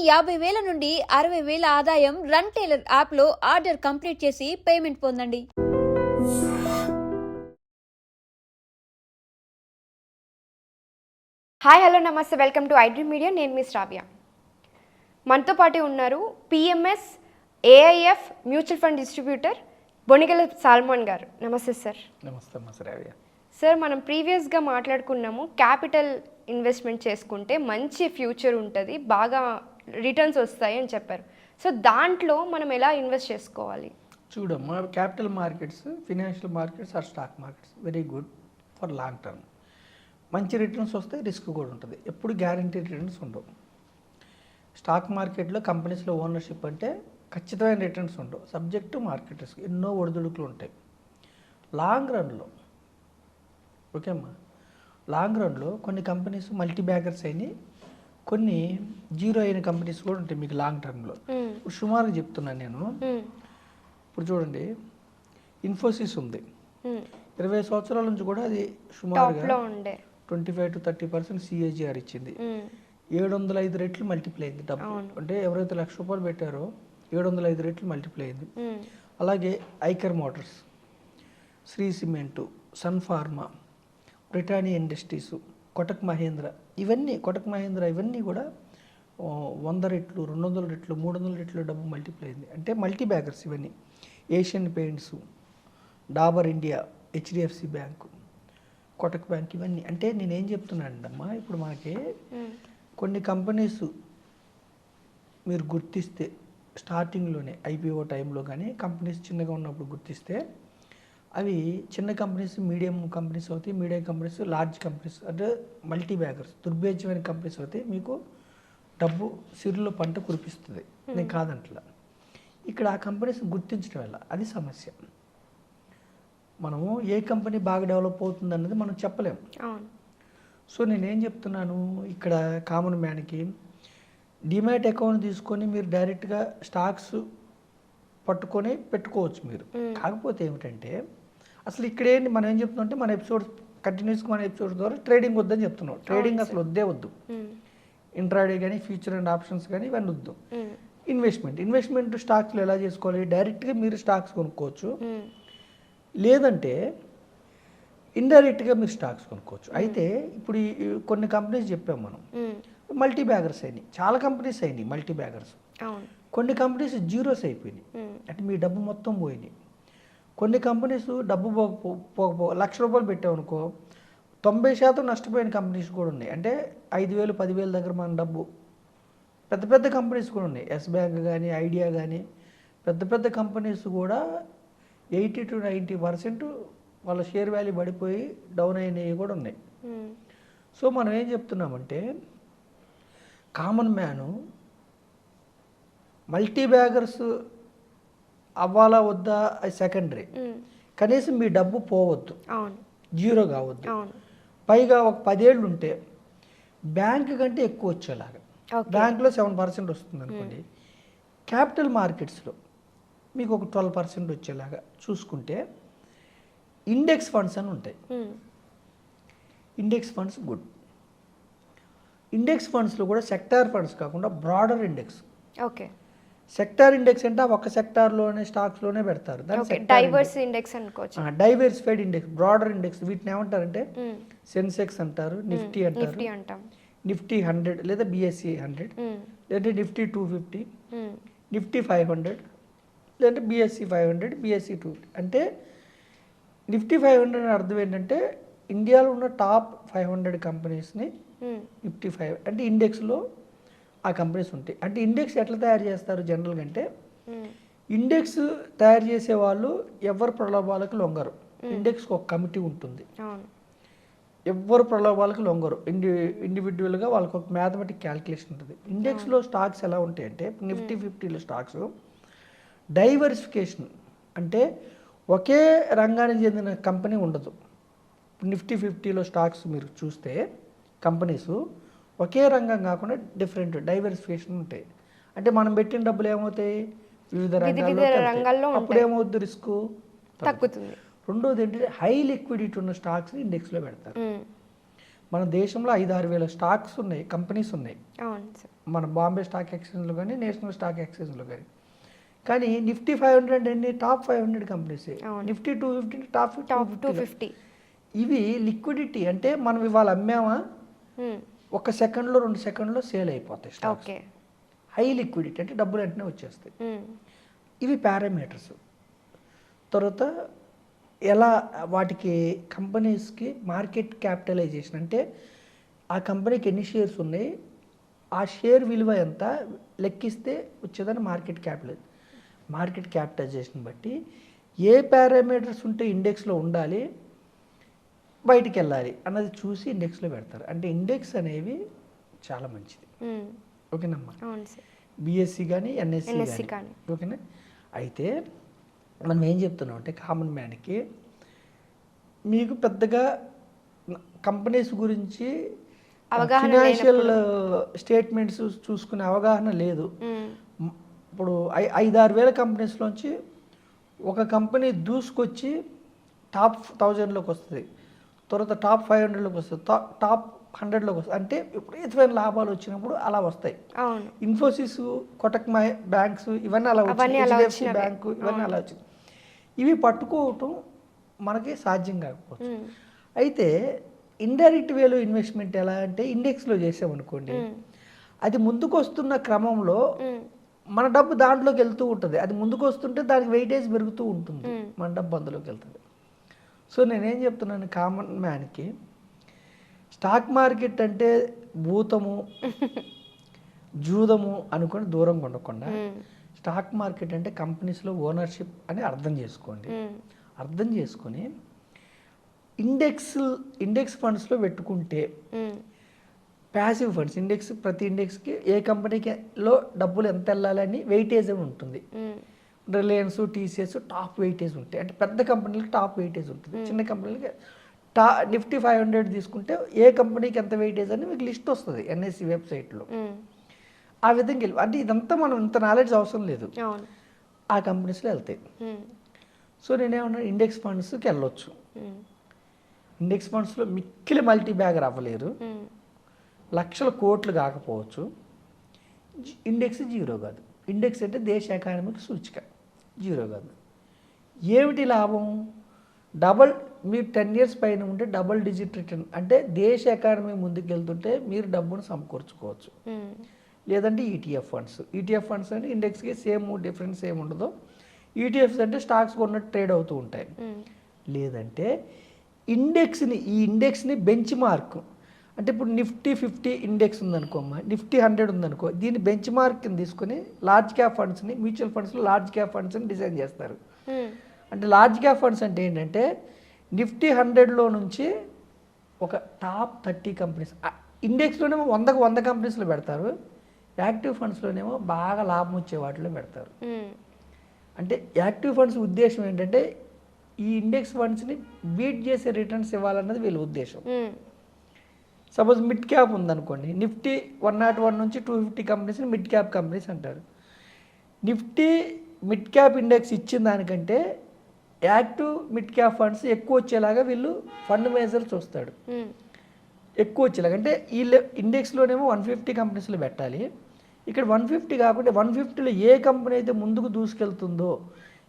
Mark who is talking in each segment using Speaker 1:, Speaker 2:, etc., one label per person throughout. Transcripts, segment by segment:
Speaker 1: 50,000 నుండి 60,000 ఆదాయం run tailor యాప్లో ఆర్డర్ కంప్లీట్ చేసి పేమెంట్ పొందండి.
Speaker 2: హాయ్ హలో నమస్తే, వెల్కమ్ టు ఐడ్రీమ్ మీడియా. నేను మీ శ్రావ్య. మనతో పాటు ఉన్నారు PMS AIF mutual fund distributor Bonigala Salman గారు. నమస్తే సార్.
Speaker 3: నమస్తే శ్రావ్య.
Speaker 2: సార్, మనం ప్రీవియస్గా మాట్లాడుకున్నాము, క్యాపిటల్ ఇన్వెస్ట్మెంట్ చేసుకుంటే మంచి ఫ్యూచర్ ఉంటుంది, బాగా రిటర్న్స్ వస్తాయి అని చెప్పారు. సో దాంట్లో మనం ఎలా ఇన్వెస్ట్ చేసుకోవాలి?
Speaker 3: చూడమ్మా, capital markets, financial markets or stock markets very good for long term. మంచి రిటర్న్స్ వస్తాయి, రిస్క్ కూడా ఉంటుంది. ఎప్పుడు గ్యారంటీ రిటర్న్స్ ఉండవు. స్టాక్ మార్కెట్లో కంపెనీస్లో ఓనర్షిప్ అంటే ఖచ్చితమైన రిటర్న్స్ ఉండవు, సబ్జెక్ట్ టు మార్కెట్ రిస్క్. ఎన్నో ఒడిదుడుకులు ఉంటాయి. లాంగ్ రన్లో ఓకే అమ్మా, లాంగ్ రన్లో కొన్ని కంపెనీస్ మల్టీ బ్యాగర్స్ అయినాయి, కొన్ని జీరో అయిన కంపెనీస్ కూడా ఉంటాయి మీకు లాంగ్ టర్మ్లో. ఇప్పుడు సుమారుగా చెప్తున్నాను నేను. ఇప్పుడు చూడండి, ఇన్ఫోసిస్ ఉంది, 20 సంవత్సరాల నుంచి కూడా అది సుమారుగా 25 to 30% CAGR ఇచ్చింది. 705 రెట్లు మల్టిప్లై అయింది డబ్బు. అంటే ఎవరైతే ₹1,00,000 పెట్టారో 705 రెట్లు మల్టిప్లై అయింది. అలాగే Eicher Motors, Shree Cement, Sun Pharma, Britannia Industries, Kotak Mahindra, ఇవన్నీ కూడా 100 రెట్లు, 200 రెట్లు, 300 రెట్లు డబ్బు మల్టిప్లై అయింది. అంటే మల్టీ బ్యాగర్స్ ఇవన్నీ. Asian paints, Dabur India, HDFC bank, Kotak bank, ఇవన్నీ. అంటే నేనేం చెప్తున్నానండమ్మా, ఇప్పుడు మనకి కొన్ని కంపెనీస్ మీరు గుర్తిస్తే స్టార్టింగ్లోనే IPO టైంలో కానీ కంపెనీస్ చిన్నగా ఉన్నప్పుడు గుర్తిస్తే అవి చిన్న కంపెనీస్, మీడియం కంపెనీస్ అవుతాయి, మీడియం కంపెనీస్, లార్జ్ కంపెనీస్ అంటే మల్టీ బ్యాగర్స్, దుర్భేద్యమైన కంపెనీస్ అవుతాయి. మీకు డబ్బు సిరులో పంట కురిపిస్తుంది, నేను కాదంట్లా. ఇక్కడ ఆ కంపెనీస్ గుర్తించడం వల్ల అది సమస్య. మనము ఏ కంపెనీ బాగా డెవలప్ అవుతుంది అన్నది మనం చెప్పలేము. సో నేనేం చెప్తున్నాను, ఇక్కడ కామన్ మ్యాన్కి డిమాట్ అకౌంట్ తీసుకొని మీరు డైరెక్ట్గా స్టాక్స్ పట్టుకొని పెట్టుకోవచ్చు మీరు. కాకపోతే ఏమిటంటే అసలు ఇక్కడ ఏంటి మనం ఏం చెప్తున్నాం అంటే, మన ఎపిసోడ్స్ కంటిన్యూస్గా మన ఎపిసోడ్స్ ద్వారా ట్రేడింగ్ వద్దని చెప్తున్నాం. ట్రేడింగ్ అసలు వద్దు. ఇంట్రాడే కానీ, ఫ్యూచర్ అండ్ ఆప్షన్స్ కానీ ఇవన్నీ వద్దు. ఇన్వెస్ట్మెంట్ స్టాక్స్లో ఎలా చేసుకోవాలి? డైరెక్ట్గా మీరు స్టాక్స్ కొనుక్కోవచ్చు, లేదంటే ఇండైరెక్ట్గా మీరు స్టాక్స్ కొనుక్కోవచ్చు. అయితే ఇప్పుడు కొన్ని కంపెనీస్ చెప్పాం మనం, మల్టీ బ్యాగర్స్ అయినాయి, చాలా కంపెనీస్ అయినాయి మల్టీ బ్యాగర్స్. కొన్ని కంపెనీస్ జీరోస్ అయిపోయినాయి, అంటే మీ డబ్బు మొత్తం పోయినాయి. కొన్ని కంపెనీస్ డబ్బు పోకపో ₹1,00,000 పెట్టామనుకో 90% నష్టపోయిన కంపెనీస్ కూడా ఉన్నాయి. అంటే 5,000, 10,000 దగ్గర మన డబ్బు, పెద్ద కంపెనీస్ కూడా ఉన్నాయి. ఎస్ బ్యాంక్ కానీ, ఐడియా కానీ, పెద్ద కంపెనీస్ కూడా 80 to 90% వాళ్ళ షేర్ వాల్యూ పడిపోయి డౌన్ అయినవి కూడా ఉన్నాయి. సో మనం ఏం చెప్తున్నామంటే, కామన్ మ్యాను మల్టీ బ్యాగర్స్ అవ్వాలా వద్దా అది సెకండరీ. కనీసం మీ డబ్బు పోవద్దు, జీరో కావద్దు. పైగా ఒక 10 ఏళ్ళు ఉంటే బ్యాంక్ కంటే ఎక్కువ వచ్చేలాగా, బ్యాంక్లో 7% వస్తుంది అనుకోండి, క్యాపిటల్ మార్కెట్స్లో మీకు ఒక 12% వచ్చేలాగా చూసుకుంటే ఇండెక్స్ ఫండ్స్ అని ఉంటాయి. Index funds good. ఇండెక్స్ ఫండ్స్లో కూడా సెక్టార్ ఫండ్స్ కాకుండా broader index. Okay, sector index అంటే ఒక సెక్టార్లోనే స్టాక్స్లోనే పెడతారు,
Speaker 2: డైవర్స్ ఇండెక్స్ అనుకోవచ్చు.
Speaker 3: డైవర్సిఫైడ్ ఇండెక్స్, బ్రాడర్ ఇండెక్స్, వీటిని ఏమంటారంటే సెన్సెక్స్ అంటారు, నిఫ్టీ అంటారు, నిఫ్టీ 100 లేదా BSE 100, లేదా నిఫ్టీ 250, నిఫ్టీ 500, లేదంటే BSE 500, BSE 250. అంటే నిఫ్టీ 500 అర్థం ఏంటంటే ఇండియాలో ఉన్న టాప్ 500 కంపెనీస్ని నిఫ్టీ 5 అంటే ఇండెక్స్లో ఆ కంపెనీస్ ఉంటాయి. అంటే ఇండెక్స్ ఎట్లా తయారు చేస్తారు జనరల్గా అంటే, ఇండెక్స్ తయారు చేసే వాళ్ళు ఎవరు ప్రలోభాలకు లొంగరు. ఇండెక్స్కి ఒక కమిటీ ఉంటుంది, ఎవరు ప్రలోభాలకు లొంగరు. ఇండివిజువల్గా వాళ్ళకి ఒక మ్యాథమెటిక్ క్యాల్కులేషన్ ఉంటుంది. ఇండెక్స్లో స్టాక్స్ ఎలా ఉంటాయి అంటే, నిఫ్టీ 50లో స్టాక్స్ డైవర్సిఫికేషన్ అంటే ఒకే రంగానికి చెందిన కంపెనీ ఉండదు. నిఫ్టీ 50లో స్టాక్స్ మీరు చూస్తే కంపెనీస్ ఒకే రంగం కాకుండా డిఫరెంట్ డైవర్సిఫికేషన్ ఉంటాయి. అంటే మనం పెట్టిన డబ్బులు ఏమవుతాయి, వివిధ రంగాల్లో, అప్పుడు ఏమవుతుంది, రిస్క్ తగ్గుతుంది. రెండోది ఏంటంటే హై లిక్విడిటీ ఉన్న స్టాక్స్ని ఇండెక్స్లో పెడతారు. మన దేశంలో 5-6 వేల స్టాక్స్ ఉన్నాయి, కంపెనీస్ ఉన్నాయి.
Speaker 2: అవును సార్.
Speaker 3: మన బాంబే స్టాక్ ఎక్స్చేంజ్లో కానీ నేషనల్ స్టాక్ ఎక్స్చేంజ్లో కానీ నిఫ్టీ 500 అన్ని టాప్ 500 కంపెనీస్.
Speaker 2: అవును.
Speaker 3: Nifty 250 top
Speaker 2: top
Speaker 3: 250.
Speaker 2: 250.
Speaker 3: ఇవి లిక్విడిటీ అంటే మనం ఇవాళ అమ్మామా ఒక సెకండ్లో 2 సెకండ్లో సేల్ అయిపోతాయి స్టాక్స్.
Speaker 2: ఓకే.
Speaker 3: హై లిక్విడిటీ అంటే డబ్బులు వెంటనే వచ్చేస్తాయి. ఇవి పారామీటర్స్. తర్వాత ఎలా వాటికి కంపెనీస్కి మార్కెట్ క్యాపిటలైజేషన్ అంటే ఆ కంపెనీకి ఎన్ని షేర్స్ ఉన్నాయి, ఆ షేర్ విలువ ఎంత లెక్కిస్తే వచ్చేదని మార్కెట్ క్యాపిటలైజేషన్ బట్టి ఏ పారామీటర్స్ ఉంటే ఇండెక్స్లో ఉండాలి, బయటికి వెళ్ళాలి అన్నది చూసి ఇండెక్స్లో పెడతారు. అంటే ఇండెక్స్ అనేవి చాలా మంచిది. ఓకేనమ్మా.
Speaker 2: అవును సార్.
Speaker 3: బిఎస్సి కానీ ఎన్ఎస్సి
Speaker 2: కానీ.
Speaker 3: ఓకేనా. అయితే మనం ఏం చెప్తున్నాం అంటే కామన్ మ్యాన్కి మీకు పెద్దగా కంపెనీస్ గురించి ఫినాన్షియల్ స్టేట్మెంట్స్ చూసుకునే అవగాహన లేదు. ఇప్పుడు 5-6 వేల కంపెనీస్లోంచి ఒక కంపెనీ దూసుకొచ్చి టాప్ 1000లోకి వస్తుంది, తర్వాత టాప్ 500లోకి వస్తుంది, టాప్ 100లోకి వస్తుంది. అంటే విపరీతమైన లాభాలు వచ్చినప్పుడు అలా వస్తాయి. ఇన్ఫోసిస్, కొటక్ బ్యాంక్స్ ఇవన్నీ అలా వచ్చినాయి, హెచ్డిఎఫ్సి బ్యాంకు ఇవన్నీ అలా వచ్చింది. ఇవి పట్టుకోవటం మనకి సాధ్యం కాకపోవచ్చు. అయితే ఇండైరెక్ట్ వేలో ఇన్వెస్ట్మెంట్ ఎలా అంటే ఇండెక్స్లో చేసామనుకోండి, అది ముందుకు వస్తున్న క్రమంలో మన డబ్బు దాంట్లోకి వెళ్తూ ఉంటుంది. అది ముందుకు వస్తుంటే దానికి వెయిటేజ్ పెరుగుతూ ఉంటుంది, మన డబ్బు అందులోకి వెళ్తుంది. సో నేనేం చెప్తున్నాను కామన్ మ్యాన్కి, స్టాక్ మార్కెట్ అంటే భూతము జూదము అనుకొని దూరంగా ఉండకుండా స్టాక్ మార్కెట్ అంటే కంపెనీస్లో ఓనర్షిప్ అని అర్థం చేసుకోండి. అర్థం చేసుకొని ఇండెక్స్ ఫండ్స్లో పెట్టుకుంటే ప్యాసివ్ ఫండ్స్ ప్రతి ఇండెక్స్కి ఏ కంపెనీలో డబ్బులు ఎంత వెళ్ళాలని వెయిటేజ్ అని ఉంటుంది. రిలయన్స్, టీసీఎస్ టాప్ వెయిటేజ్ ఉంటాయి. అంటే పెద్ద కంపెనీలకు టాప్ వెయిటేజ్ ఉంటుంది, చిన్న కంపెనీలకి నిఫ్టీ 500 తీసుకుంటే ఏ కంపెనీకి ఎంత వెయిటేజ్ అని మీకు లిస్ట్ వస్తుంది ఎన్ఎస్సి వెబ్సైట్లో. ఆ విధంగా అంటే ఇదంతా మనం ఇంత నాలెడ్జ్ అవసరం లేదు, ఆ కంపెనీస్లో వెళ్తాయి. సో నేనేమన్నా ఇండెక్స్ ఫండ్స్కి వెళ్ళొచ్చు. ఇండెక్స్ ఫండ్స్లో మిక్కిలి మల్టీ బ్యాగర్ అవ్వలేరు, లక్షల కోట్లు కాకపోవచ్చు. ఇండెక్స్ జీరో కాదు. ఇండెక్స్ అంటే దేశ ఎకానమీకి సూచిక, జీరో కాదు. ఏమిటి లాభం? మీరు 10 years పైన ఉంటే డబుల్ డిజిట్ రిటర్న్, అంటే దేశ ఎకానమీ ముందుకు వెళ్తుంటే మీరు డబ్బును సమకూర్చుకోవచ్చు. లేదంటే ఈటీఎఫ్ ఫండ్స్ అంటే ఇండెక్స్కి డిఫరెన్స్ ఏమి ఉండదు. ఈటీఎఫ్స్ అంటే స్టాక్స్ కొన్నట్టు ట్రేడ్ అవుతూ ఉంటాయి. లేదంటే ఈ ఇండెక్స్ని బెంచ్ మార్క్, అంటే ఇప్పుడు నిఫ్టీ 50 ఇండెక్స్ ఉందనుకోమ్మా, నిఫ్టీ 100 ఉందనుకో, దీన్ని బెంచ్ మార్క్ కింద తీసుకొని లార్జ్ క్యాప్ ఫండ్స్ని, మ్యూచువల్ ఫండ్స్లో లార్జ్ క్యాప్ ఫండ్స్ని డిజైన్ చేస్తారు. అంటే లార్జ్ క్యాప్ ఫండ్స్ అంటే ఏంటంటే నిఫ్టీ 100లో నుంచి ఒక టాప్ 30 కంపెనీస్, ఇండెక్స్లోనేమో 100 కంపెనీస్లో పెడతారు, యాక్టివ్ ఫండ్స్లోనేమో బాగా లాభం వచ్చే వాటిలో పెడతారు. అంటే యాక్టివ్ ఫండ్స్ ఉద్దేశం ఏంటంటే ఈ ఇండెక్స్ ఫండ్స్ని బీట్ చేసే రిటర్న్స్ ఇవ్వాలన్నది వీళ్ళ ఉద్దేశం. సపోజ్ మిడ్ క్యాప్ ఉందనుకోండి, నిఫ్టీ 101 నుంచి 250 కంపెనీస్ని మిడ్ క్యాప్ కంపెనీస్ అంటారు. నిఫ్టీ మిడ్ క్యాప్ ఇండెక్స్ ఇచ్చిన దానికంటే యాక్టివ్ మిడ్ క్యాప్ ఫండ్స్ ఎక్కువ వచ్చేలాగా వీళ్ళు ఫండ్ మేనేజర్ చూస్తాడు, ఎక్కువ వచ్చేలాగా. అంటే ఈ ఇండెక్స్లోనేమో 150 కంపెనీస్లో పెట్టాలి, ఇక్కడ 150 కాకుండా 150లో ఏ కంపెనీ అయితే ముందుకు దూసుకెళ్తుందో,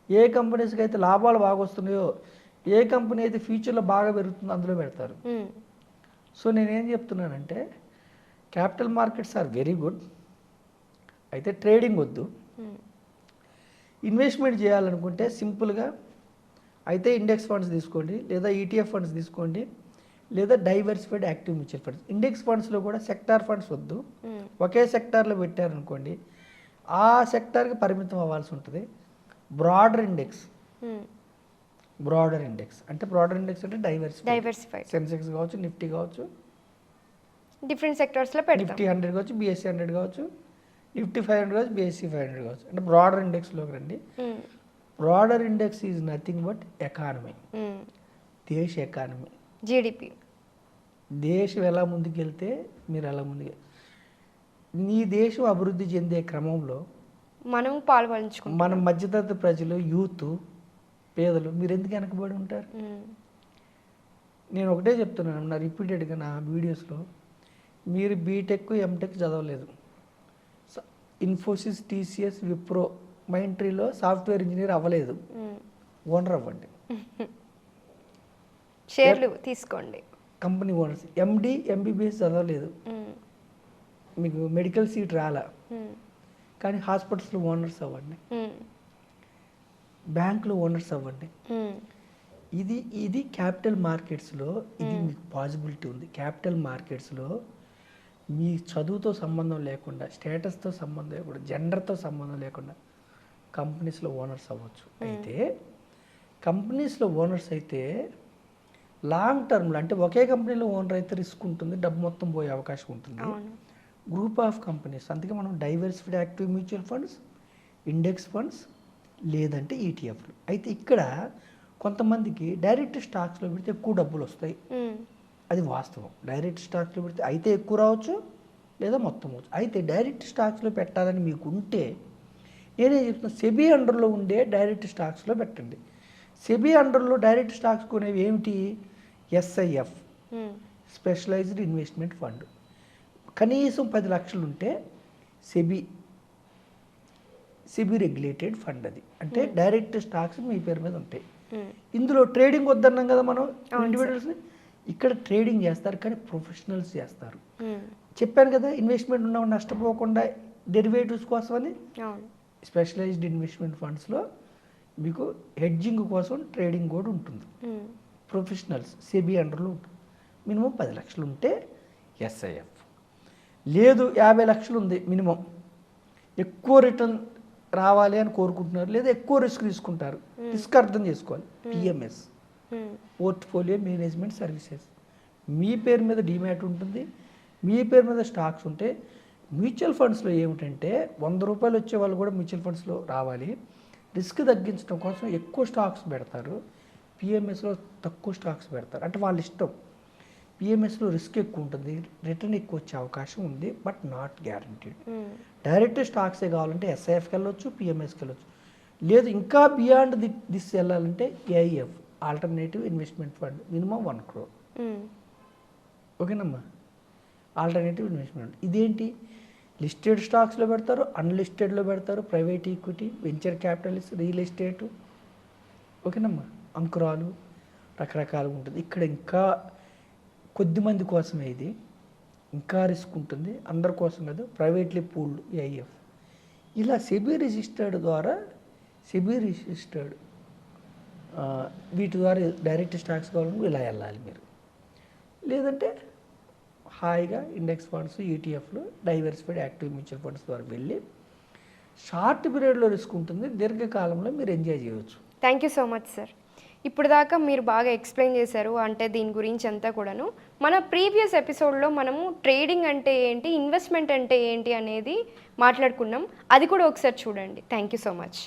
Speaker 3: ఏ కంపెనీస్కి అయితే లాభాలు బాగా వస్తున్నాయో, ఏ కంపెనీ అయితే ఫ్యూచర్లో బాగా పెరుగుతుందో అందులో పెడతారు. సో నేనేం చెప్తున్నానంటే capital markets are very good, అయితే ట్రేడింగ్ వద్దు. ఇన్వెస్ట్మెంట్ చేయాలనుకుంటే సింపుల్గా అయితే ఇండెక్స్ ఫండ్స్ తీసుకోండి, లేదా ఈటీఎఫ్ ఫండ్స్ తీసుకోండి, లేదా diversified active mutual funds. Index ఫండ్స్లో కూడా సెక్టార్ ఫండ్స్ వద్దు. ఒకే సెక్టార్లో పెట్టారనుకోండి ఆ సెక్టార్కి పరిమితం అవ్వాల్సి ఉంటుంది. బ్రాడర్ ఇండెక్స్ అంటే డైవర్సిఫైడ్ సెన్సెక్స్ కావచ్చు, నిఫ్టీ కావచ్చు,
Speaker 2: డిఫరెంట్ సెక్టార్స్లో పెడతాం.
Speaker 3: నిఫ్టీ 100 కావచ్చు, BSE 100 కావచ్చు, నిఫ్టీ 500 కావచ్చు, BSE 500 కావచ్చు. అంటే బ్రాడర్ ఇండెక్స్లోకి రండి. Broader index is nothing but economy, దేశ ఎకానమీ,
Speaker 2: జీడిపి.
Speaker 3: దేశం ఎలా ముందుకెళ్తే మీరు అలా ముందుకు, నీ దేశం అభివృద్ధి చెందే క్రమంలో
Speaker 2: మనం పాల్పంచుకుంటాం.
Speaker 3: మనం మధ్యతరగతి ప్రజలు, యూత్, పేదలు మీరు ఎందుకు వెనకబడి ఉంటారు? నేను ఒకటే చెప్తున్నాను నా రిపీటెడ్గా నా వీడియోస్లో, మీరు బీటెక్ ఎంటెక్ చదవలేదు, ఇన్ఫోసిస్, టీసీఎస్, విప్రో, మైంట్రీలో సాఫ్ట్వేర్ ఇంజనీర్ అవ్వలేదు, ఓనర్ అవ్వండి,
Speaker 2: షేర్లు తీసుకోండి.
Speaker 3: Company owners. ఎండి, ఎంబీబీఎస్ చదవలేదు, మీకు మెడికల్ సీట్ రాలా, కానీ హాస్పిటల్స్లో ఓనర్స్ అవ్వండి, బ్యాంకులో ఓనర్స్ అవ్వండి. ఇది క్యాపిటల్ మార్కెట్స్లో ఇది మీకు పాసిబిలిటీ ఉంది. క్యాపిటల్ మార్కెట్స్లో మీ చదువుతో సంబంధం లేకుండా, స్టేటస్తో సంబంధం లేకుండా, జెండర్తో సంబంధం లేకుండా కంపెనీస్లో ఓనర్స్ అవ్వచ్చు. అయితే కంపెనీస్లో ఓనర్స్ అయితే లాంగ్ టర్మ్లో, అంటే ఒకే కంపెనీలో ఓనర్ అయితే రిస్క్ ఉంటుంది, డబ్బు మొత్తం పోయే అవకాశం ఉంటుంది. గ్రూప్ ఆఫ్ కంపెనీస్, అందుకే మనం diversified active mutual funds, index funds, లేదంటే ఈటీఎఫ్లు. అయితే ఇక్కడ కొంతమందికి డైరెక్ట్ స్టాక్స్లో పెడితే ఎక్కువ డబ్బులు వస్తాయి, అది వాస్తవం. డైరెక్ట్ స్టాక్స్లో పెడితే అయితే ఎక్కువ రావచ్చు, లేదా మొత్తం అవచ్చు. అయితే డైరెక్ట్ స్టాక్స్లో పెట్టాలని మీకు ఉంటే నేనే చెప్తున్నా, సెబీ అండర్లో ఉండే డైరెక్ట్ స్టాక్స్లో పెట్టండి. సెబీ అండర్లో డైరెక్ట్ స్టాక్స్ కొనేవి ఏమిటి? SIF, specialised investment fund. కనీసం 10 లక్షలు ఉంటే సెబీ రెగ్యులేటెడ్ ఫండ్ అది. అంటే డైరెక్ట్ స్టాక్స్ మీ పేరు మీద ఉంటాయి. ఇందులో ట్రేడింగ్ వద్దన్నాం కదా మనం ఇండివిజువల్స్ని. ఇక్కడ ట్రేడింగ్ చేస్తారు, కానీ ప్రొఫెషనల్స్ చేస్తారు. చెప్పాను కదా, ఇన్వెస్ట్మెంట్ ఉన్న నష్టపోకుండా డెరివేటివ్స్ కోసమని. స్పెషలైజ్డ్ ఇన్వెస్ట్మెంట్ ఫండ్స్లో మీకు హెడ్జింగ్ కోసం ట్రేడింగ్ కూడా ఉంటుంది. ప్రొఫెషనల్స్ సెబీ అండర్లో ఉంటుంది. మినిమం 10 లక్షలు ఉంటే ఎస్ఐఎఫ్. లేదు 50 లక్షలు ఉంది మినిమం, ఎక్కువ రిటర్న్ రావాలి అని కోరుకుంటున్నారు, లేదా ఎక్కువ రిస్క్ తీసుకుంటారు, రిస్క్ అర్థం చేసుకోవాలి. PMS, portfolio management services. మీ పేరు మీద డిమ్యాట్ ఉంటుంది, మీ పేరు మీద స్టాక్స్ ఉంటే. మ్యూచువల్ ఫండ్స్లో ఏమిటంటే 100 రూపాయలు వచ్చే వాళ్ళు కూడా మ్యూచువల్ ఫండ్స్లో రావాలి. రిస్క్ తగ్గించడం కోసం ఎక్కువ స్టాక్స్ పెడతారు, పిఎంఎస్లో తక్కువ స్టాక్స్ పెడతారు. అంటే వాళ్ళ ఇష్టం. పిఎంఎస్లో రిస్క్ ఎక్కువ ఉంటుంది, రిటర్న్ ఎక్కువ వచ్చే అవకాశం ఉంది, బట్ నాట్ గ్యారంటీడ్. డైరెక్ట్ స్టాక్సే కావాలంటే ఎస్ఐఎఫ్కి వెళ్ళొచ్చు, పిఎంఎస్కి వెళ్ళొచ్చు. లేదు ఇంకా బియాండ్ దిస్ వెళ్ళాలంటే AIF, alternative investment fund, minimum 1 crore. ఓకేనమ్మా, ఆల్టర్నేటివ్ ఇన్వెస్ట్మెంట్. ఇదేంటి? లిస్టెడ్ స్టాక్స్లో పెడతారు, అన్లిస్టెడ్లో పెడతారు, private equity, venture capitalist, real estate. ఓకేనమ్మా, అంకురాలు రకరకాలుగా ఉంటుంది. ఇక్కడ ఇంకా కొద్దిమంది కోసమే ఇది, ఇంకా రిస్క్ ఉంటుంది, అందరి కోసం కాదు. Privately pooled AIF. ఇలా సెబీ రిజిస్టర్డ్ ద్వారా, సెబీ రిజిస్టర్డ్ వీటి ద్వారా డైరెక్ట్ స్టాక్స్ కావాలని ఇలా వెళ్ళాలి మీరు. లేదంటే హాయిగా ఇండెక్స్ ఫండ్స్, ఈటీఎఫ్లు, డైవర్సిఫైడ్ యాక్టివ్ మ్యూచువల్ ఫండ్స్ ద్వారా వెళ్ళి షార్ట్ పీరియడ్లో రిస్క్ ఉంటుంది, దీర్ఘకాలంలో మీరు ఎంజాయ్ చేయవచ్చు.
Speaker 2: Thank you so much sir. ఇప్పుడు దాకా మీరు బాగా ఎక్స్ప్లెయిన్ చేశారు, అంటే దీని గురించి అంతా కూడాను. మన ప్రీవియస్ ఎపిసోడ్లో మనము ట్రేడింగ్ అంటే ఏంటి, ఇన్వెస్ట్మెంట్ అంటే ఏంటి అనేది మాట్లాడుకున్నాం. అది కూడా ఒకసారి చూడండి. Thank you so much.